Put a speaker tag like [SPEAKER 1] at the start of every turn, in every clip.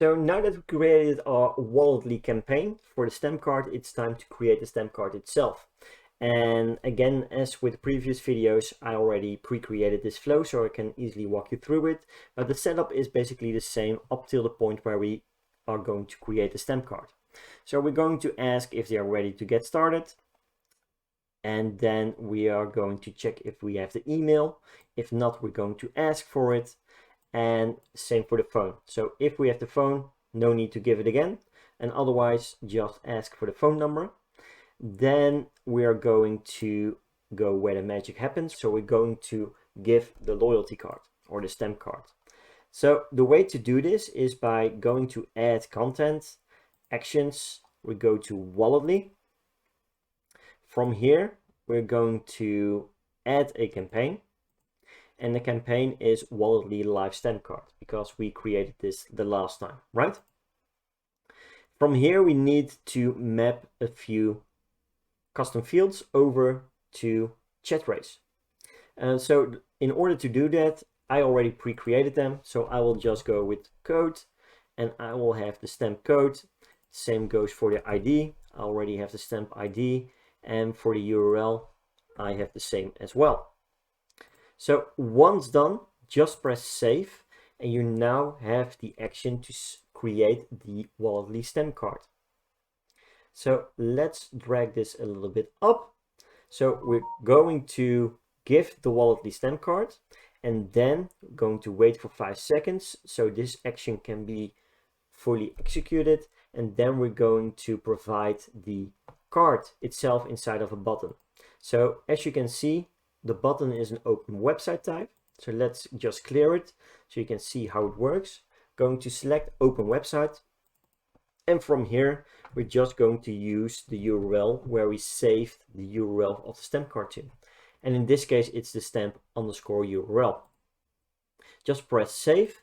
[SPEAKER 1] So now that we created our Walletly campaign for the stamp card, it's time to create the stamp card itself. And again, as with previous videos, I already pre-created this flow so I can easily walk you through it. But the setup is basically the same up till the point where we are going to create the stamp card. So we're going to ask if they are ready to get started. And then we are going to check if we have the email. If not, we're going to ask for it. And same for the phone. So if we have the phone, no need to give it again. And otherwise, just ask for the phone number. Then we are going to go where the magic happens. So we're going to give the loyalty card or the stamp card. So the way to do this is by going to add content, actions, we go to Walletly. From here, we're going to add a campaign. And the campaign is Walletly Live Stamp Card because we created this the last time, right? From here, we need to map a few custom fields over to Chatrace. So in order to do that, I already pre-created them. So I will just go with code and I will have the stamp code. Same goes for the ID. I already have the stamp ID, and for the URL, I have the same as well. So once done, just press save and you now have the action to create the Walletly stamp card. So let's drag this a little bit up. So we're going to give the Walletly stamp card and then going to wait for 5 seconds so this action can be fully executed, and then we're going to provide the card itself inside of a button. So as you can see, the button is an open website type. So let's just clear it so you can see how it works. Going to select open website. And from here, we're just going to use the URL where we saved the URL of the stamp card to. And in this case, it's the stamp_URL. Just press save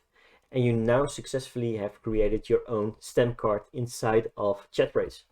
[SPEAKER 1] and you now successfully have created your own stamp card inside of Chatrace.